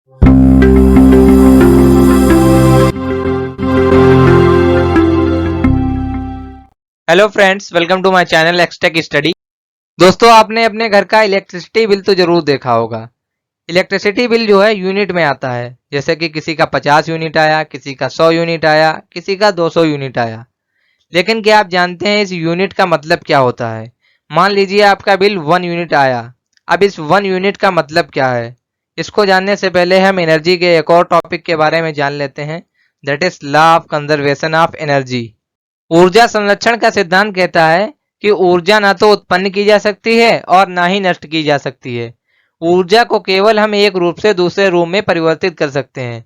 Hello friends, welcome to my channel Extech study. दोस्तों, आपने अपने घर का इलेक्ट्रिसिटी बिल तो जरूर देखा होगा। इलेक्ट्रिसिटी बिल जो है यूनिट में आता है, जैसे कि किसी का 50 यूनिट आया, किसी का 100 यूनिट आया, किसी का 200 यूनिट आया। लेकिन क्या आप जानते हैं इस यूनिट का मतलब क्या होता है? मान लीजिए आपका बिल 1 यूनिट आया। अब इस 1 यूनिट का मतलब क्या है? इसको जानने से पहले हम एनर्जी के एक और टॉपिक के बारे में जान लेते हैं, that is law of conservation of energy. ऊर्जा संरक्षण का सिद्धांत कहता है कि ऊर्जा ना तो उत्पन्न की जा सकती है और ना ही नष्ट की जा सकती है। ऊर्जा को केवल हम एक रूप से दूसरे रूप में परिवर्तित कर सकते हैं।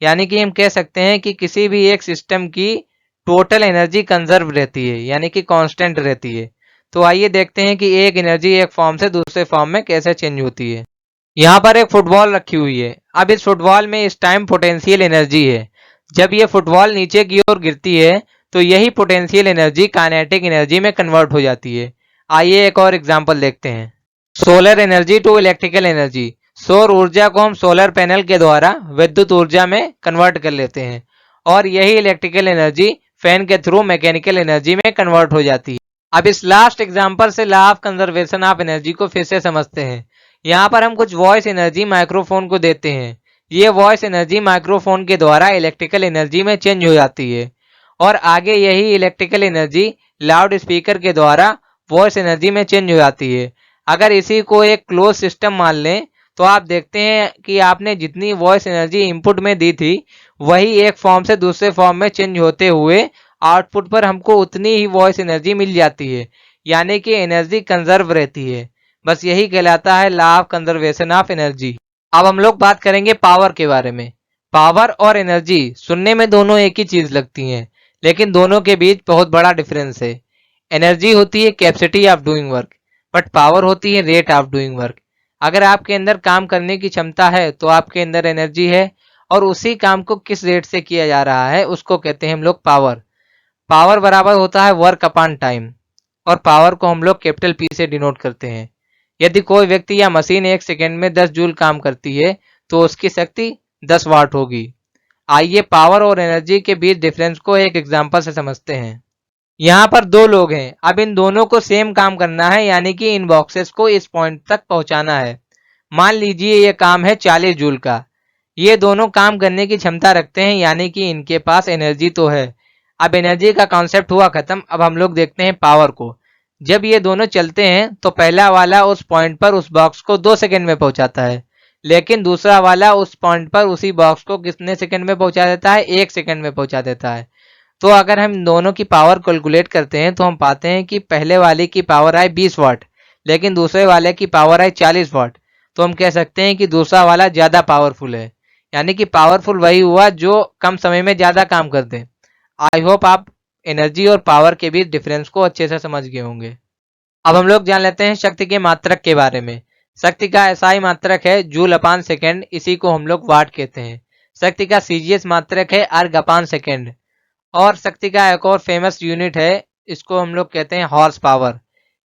यानी कि हम कह सकते हैं कि किसी भी एक सिस्टम की टोटल एनर्जी कंजर्व रहती है, यानी कि कांस्टेंट रहती है। तो आइए देखते हैं कि एक एनर्जी एक फॉर्म से दूसरे फॉर्म में कैसे चेंज होती है। यहाँ पर एक फुटबॉल रखी हुई है। अब इस फुटबॉल में इस टाइम पोटेंशियल एनर्जी है। जब ये फुटबॉल नीचे की ओर गिरती है तो यही पोटेंशियल एनर्जी काइनेटिक एनर्जी में कन्वर्ट हो जाती है। आइए एक और एग्जांपल देखते हैं। Solar energy to electrical energy. सौर ऊर्जा को हम सोलर पैनल के द्वारा विद्युत ऊर्जा में कन्वर्ट कर लेते हैं और यही इलेक्ट्रिकल एनर्जी फैन के थ्रू मैकेनिकल एनर्जी में कन्वर्ट हो जाती है। अब इस लास्ट एग्जांपल से law of conservation of energy को फिर से समझते हैं। यहाँ पर हम कुछ वॉइस एनर्जी माइक्रोफोन को देते हैं। ये वॉइस एनर्जी माइक्रोफोन के द्वारा इलेक्ट्रिकल एनर्जी में चेंज हो जाती है और आगे यही इलेक्ट्रिकल एनर्जी लाउड स्पीकर के द्वारा वॉइस एनर्जी में चेंज हो जाती है। अगर इसी को एक क्लोज सिस्टम मान लें तो आप देखते हैं कि आपने जितनी वॉइस एनर्जी इनपुट में दी थी वही एक फॉर्म से दूसरे फॉर्म में चेंज होते हुए आउटपुट पर हमको उतनी ही वॉइस एनर्जी मिल जाती है, यानी कि एनर्जी कंजर्व रहती है। बस यही कहलाता है law of conservation of energy. अब हम लोग बात करेंगे पावर के बारे में। पावर और एनर्जी सुनने में दोनों एक ही चीज लगती हैं, लेकिन दोनों के बीच बहुत बड़ा डिफरेंस है। एनर्जी होती है capacity of doing work, but power होती है रेट ऑफ डूइंग वर्क। अगर आपके अंदर काम करने की क्षमता है तो आपके अंदर एनर्जी है, और उसी काम को किस रेट से किया जा रहा है उसको कहते हैं हम लोग पावर। पावर बराबर होता है वर्क अपॉन टाइम, और पावर को हम लोग कैपिटल पी से डिनोट करते हैं। यदि कोई व्यक्ति या मशीन एक सेकेंड में 10 जूल काम करती है तो उसकी शक्ति 10 वाट होगी। आइए पावर और एनर्जी के बीच डिफरेंस को एक एग्जांपल से समझते हैं। यहाँ पर दो लोग हैं। अब इन दोनों को सेम काम करना है, यानी कि इन बॉक्सेस को इस पॉइंट तक पहुंचाना है। मान लीजिए ये काम है 40 जूल का। ये दोनों काम करने की क्षमता रखते हैं, यानी कि इनके पास एनर्जी तो है। अब एनर्जी का कॉन्सेप्ट हुआ खत्म। अब हम लोग देखते हैं पावर को। जब ये दोनों चलते हैं तो पहला वाला उस पॉइंट पर उस बॉक्स को 2 सेकंड में पहुंचाता है, लेकिन दूसरा वाला उस पॉइंट पर उसी बॉक्स को कितने सेकंड में पहुंचा देता है? 1 सेकंड में पहुंचा देता है। तो अगर हम दोनों की पावर कैलकुलेट करते हैं तो हम पाते हैं कि पहले वाले की पावर आई 20 वाट, लेकिन दूसरे वाले की पावर आई 40 वाट। तो हम कह सकते हैं कि दूसरा वाला ज़्यादा पावरफुल है, यानी कि पावरफुल वही हुआ जो कम समय में ज़्यादा काम कर दे। आई होप आप एनर्जी और पावर के बीच डिफरेंस को अच्छे से समझ गए होंगे। अब हम लोग जान लेते हैं शक्ति के मात्रक के बारे में। शक्ति का एसआई मात्रक है जूल अपान सेकेंड, इसी को हम लोग वाट कहते हैं। शक्ति का सीजीएस मात्रक है अर्ग अपान सेकेंड, और शक्ति का एक और फेमस यूनिट है, इसको हम लोग कहते हैं हॉर्स पावर।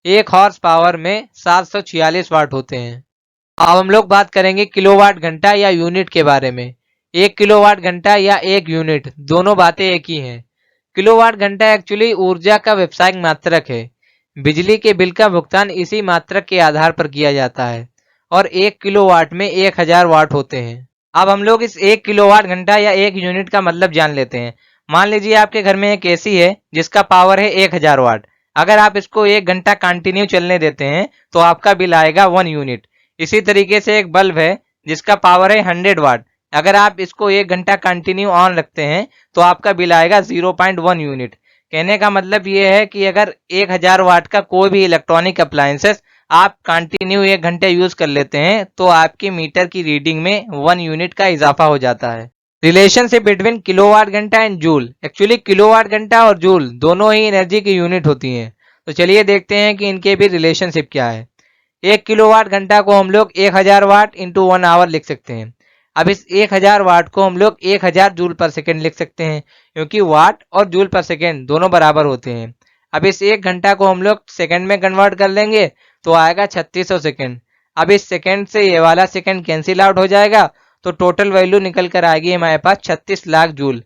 एक हॉर्स पावर में 746 वाट होते हैं। अब हम लोग बात करेंगे किलोवाट घंटा या यूनिट के बारे में। एक किलोवाट घंटा या एक यूनिट, दोनों बातें एक ही हैं। किलोवाट घंटा एक्चुअली ऊर्जा का व्यावसायिक मात्रक है। बिजली के बिल का भुगतान इसी मात्रक के आधार पर किया जाता है, और 1 किलोवाट में 1000 वाट होते हैं। अब हम लोग इस 1 किलोवाट घंटा या 1 यूनिट का मतलब जान लेते हैं। मान लीजिए आपके घर में एक एसी है जिसका पावर है 1000 वाट। अगर आप इसको 1 घंटा कंटिन्यू चलने देते हैं तो आपका बिल आएगा 1 यूनिट। इसी तरीके से एक बल्ब है जिसका पावर है 100 वाट। अगर आप इसको 1 घंटा कंटिन्यू ऑन रखते हैं तो आपका बिल आएगा 0.1 यूनिट। कहने का मतलब ये है कि अगर 1000 वाट का कोई भी इलेक्ट्रॉनिक अप्लायंसेस आप कंटिन्यू 1 घंटे यूज कर लेते हैं तो आपकी मीटर की रीडिंग में 1 यूनिट का इजाफा हो जाता है। रिलेशनशिप बिटवीन किलोवाट घंटा एंड जूल। एक्चुअली किलोवाट घंटा और जूल दोनों ही एनर्जी की यूनिट होती हैं। तो चलिए देखते हैं कि इनके भी रिलेशनशिप क्या है। 1 किलोवाट घंटा को हम लोग 1000 वाट इंटू 1 आवर लिख सकते हैं। अब इस 1000 वाट को हम लोग 1000 जूल पर सेकेंड लिख सकते हैं, क्योंकि वाट और जूल पर सेकेंड दोनों बराबर होते हैं। अब इस 1 घंटा को हम लोग सेकेंड में कन्वर्ट कर लेंगे तो आएगा 3600 सेकेंड। अब इस सेकेंड से ये वाला सेकेंड कैंसिल आउट हो जाएगा तो टोटल वैल्यू निकल कर आएगी हमारे पास 36 लाख जूल।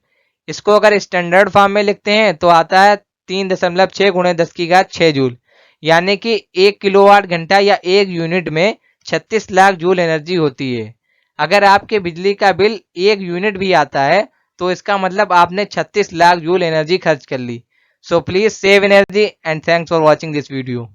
इसको अगर स्टैंडर्ड फॉर्म में लिखते हैं तो आता है 3.6 गुणे 10 की घात 6 जूल, यानी कि 1 किलोवाट घंटा या 1 यूनिट में 36 लाख जूल एनर्जी होती है। अगर आपके बिजली का बिल 1 यूनिट भी आता है तो इसका मतलब आपने 36 लाख जूल एनर्जी खर्च कर ली। So please save energy and thanks for watching this video.